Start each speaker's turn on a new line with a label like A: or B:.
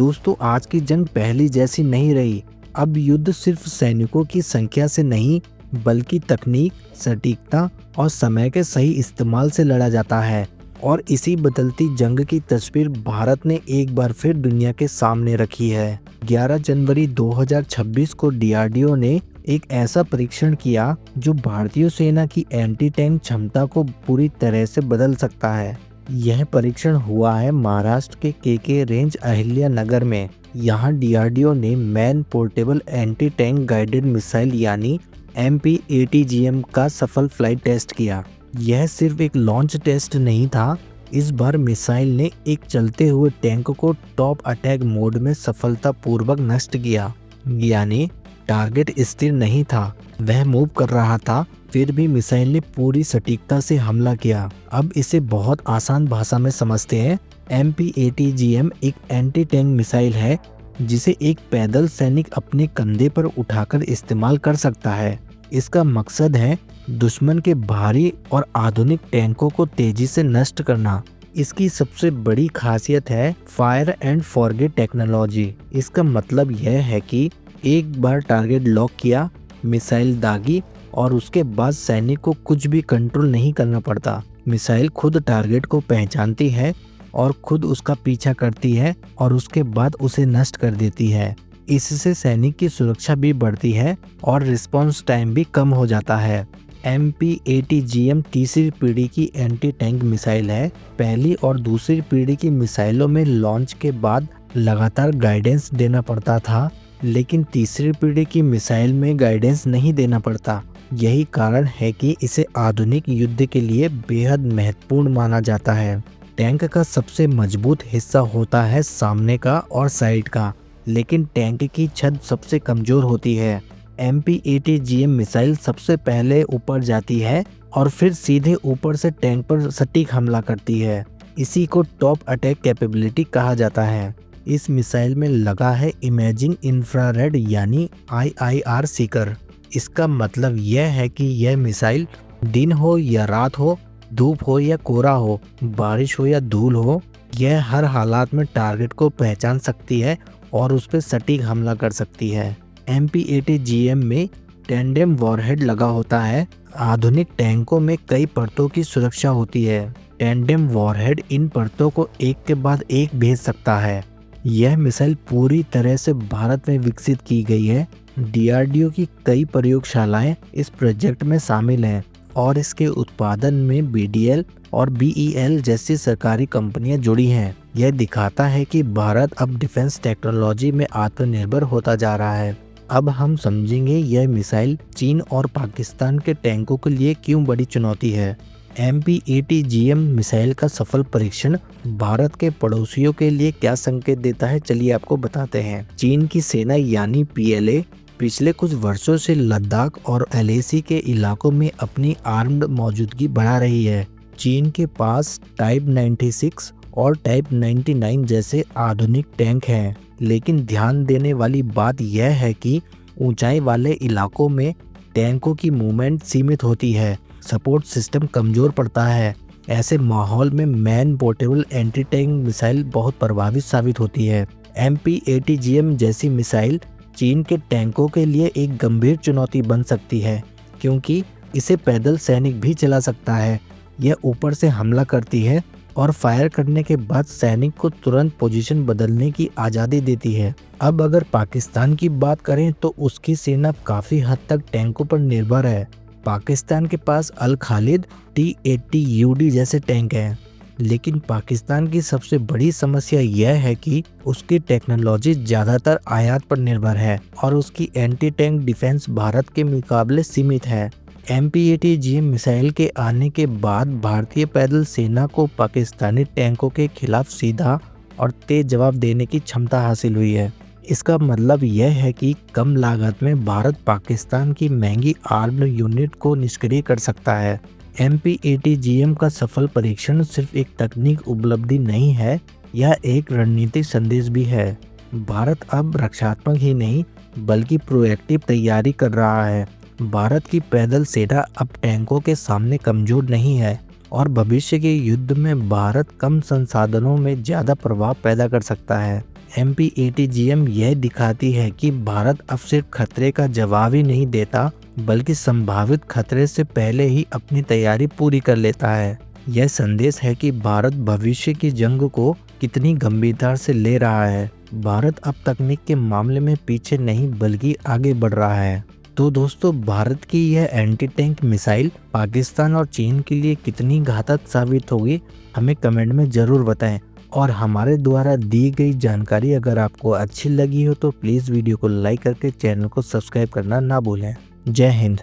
A: दोस्तों, आज की जंग पहली जैसी नहीं रही। अब युद्ध सिर्फ सैनिकों की संख्या से नहीं, बल्कि तकनीक, सटीकता और समय के सही इस्तेमाल से लड़ा जाता है। और इसी बदलती जंग की तस्वीर भारत ने एक बार फिर दुनिया के सामने रखी है। 11 जनवरी 2026 को डीआरडीओ ने एक ऐसा परीक्षण किया जो भारतीय सेना की एंटी टैंक क्षमता को पूरी तरह से बदल सकता है। यह परीक्षण हुआ है महाराष्ट्र के केके रेंज अहिल्या नगर में। यहाँ डीआरडीओ ने man portable anti tank guided missile यानी MPATGM का सफल फ्लाइट टेस्ट किया। यह सिर्फ एक लॉन्च टेस्ट नहीं था, इस बार मिसाइल ने एक चलते हुए टैंक को टॉप अटैक मोड में सफलतापूर्वक नष्ट किया। यानी टारगेट स्थिर नहीं था, वह मूव कर रहा था, फिर भी मिसाइल ने पूरी सटीकता से हमला किया। अब इसे बहुत आसान भाषा में समझते हैं। MPATGM एक एंटी टैंक मिसाइल है जिसे एक पैदल सैनिक अपने कंधे पर उठाकर इस्तेमाल कर सकता है। इसका मकसद है दुश्मन के भारी और आधुनिक टैंकों को तेजी से नष्ट करना। इसकी सबसे बड़ी खासियत है फायर एंड फॉरगेट टेक्नोलॉजी। इसका मतलब यह है कि एक बार टारगेट लॉक किया, मिसाइल दागी और उसके बाद सैनिक को कुछ भी कंट्रोल नहीं करना पड़ता। मिसाइल खुद टारगेट को पहचानती है और खुद उसका पीछा करती है और उसके बाद उसे नष्ट कर देती है। इससे सैनिक की सुरक्षा भी बढ़ती है और रिस्पॉन्स टाइम भी कम हो जाता है। MPATGM तीसरी पीढ़ी की एंटी टैंक मिसाइल है। पहली और दूसरी पीढ़ी की मिसाइलों में लॉन्च के बाद लगातार गाइडेंस देना पड़ता था, लेकिन तीसरी पीढ़ी की मिसाइल में गाइडेंस नहीं देना पड़ता। यही कारण है कि इसे आधुनिक युद्ध के लिए बेहद महत्वपूर्ण माना जाता है। टैंक का सबसे मजबूत हिस्सा होता है सामने का और साइड का, लेकिन टैंक की छत सबसे कमजोर होती है। MPATGM मिसाइल सबसे पहले ऊपर जाती है और फिर सीधे ऊपर से टैंक पर सटीक हमला करती है। इसी को टॉप अटैक कैपेबिलिटी कहा जाता है। इस मिसाइल में लगा है इमेजिंग इंफ्रारेड यानी IIR सीकर। इसका मतलब यह है कि यह मिसाइल दिन हो या रात हो, धूप हो या कोहरा हो, बारिश हो या धूल हो, यह हर हालात में टारगेट को पहचान सकती है और उस पर सटीक हमला कर सकती है। MPATGM में टैंडेम वॉरहेड लगा होता है। आधुनिक टैंकों में कई परतों की सुरक्षा होती है। टैंडेम वॉरहेड इन परतों को एक के बाद एक भेज सकता है। यह मिसाइल पूरी तरह से भारत में विकसित की गई है। डीआरडीओ की कई प्रयोगशालाएं इस प्रोजेक्ट में शामिल हैं और इसके उत्पादन में BDL और BEL जैसी सरकारी कंपनियां जुड़ी हैं। यह दिखाता है कि भारत अब डिफेंस टेक्नोलॉजी में आत्मनिर्भर होता जा रहा है। अब हम समझेंगे यह मिसाइल चीन और पाकिस्तान के टैंकों के लिए क्यों बड़ी चुनौती है। MPATGM मिसाइल का सफल परीक्षण भारत के पड़ोसियों के लिए क्या संकेत देता है, चलिए आपको बताते हैं। चीन की सेना यानी PLA पिछले कुछ वर्षों से लद्दाख और LAC के इलाकों में अपनी आर्म्ड मौजूदगी बढ़ा रही है। चीन के पास टाइप 96 और टाइप 99 जैसे आधुनिक टैंक हैं, लेकिन ध्यान देने वाली बात यह है कि ऊंचाई वाले इलाकों में टैंकों की मूवमेंट सीमित होती है, सपोर्ट सिस्टम कमजोर पड़ता है। ऐसे माहौल में man portable anti tank missile बहुत प्रभावी साबित होती है। MPATGM जैसी मिसाइल चीन के टैंकों के लिए एक गंभीर चुनौती बन सकती है, क्योंकि इसे पैदल सैनिक भी चला सकता है। यह ऊपर से हमला करती है और फायर करने के बाद सैनिक को तुरंत पोजीशन बदलने की आज़ादी देती है। अब अगर पाकिस्तान की बात करें तो उसकी सेना काफ़ी हद तक टैंकों पर निर्भर है। पाकिस्तान के पास अल खालिद T-80UD जैसे टैंक हैं, लेकिन पाकिस्तान की सबसे बड़ी समस्या यह है कि उसकी टेक्नोलॉजी ज़्यादातर आयात पर निर्भर है और उसकी एंटी टैंक डिफेंस भारत के मुकाबले सीमित है। MPATGM मिसाइल के आने के बाद भारतीय पैदल सेना को पाकिस्तानी टैंकों के खिलाफ सीधा और तेज जवाब देने की क्षमता हासिल हुई है। इसका मतलब यह है कि कम लागत में भारत पाकिस्तान की महंगी आर्म्ड यूनिट को निष्क्रिय कर सकता है। MPATGM का सफल परीक्षण सिर्फ एक तकनीक उपलब्धि नहीं है, यह एक रणनीतिक संदेश भी है। भारत अब रक्षात्मक ही नहीं बल्कि प्रोएक्टिव तैयारी कर रहा है। भारत की पैदल सेना अब टैंकों के सामने कमजोर नहीं है और भविष्य के युद्ध में भारत कम संसाधनों में ज़्यादा प्रभाव पैदा कर सकता है। MPATGM यह दिखाती है कि भारत अब सिर्फ खतरे का जवाब ही नहीं देता बल्कि संभावित खतरे से पहले ही अपनी तैयारी पूरी कर लेता है। यह संदेश है कि भारत भविष्य की जंग को कितनी गंभीरता से ले रहा है। भारत अब तकनीक के मामले में पीछे नहीं बल्कि आगे बढ़ रहा है। तो दोस्तों, भारत की यह एंटी टैंक मिसाइल पाकिस्तान और चीन के लिए कितनी घातक साबित होगी, हमें कमेंट में ज़रूर बताएं। और हमारे द्वारा दी गई जानकारी अगर आपको अच्छी लगी हो तो प्लीज़ वीडियो को लाइक करके चैनल को सब्सक्राइब करना ना भूलें। जय हिंद।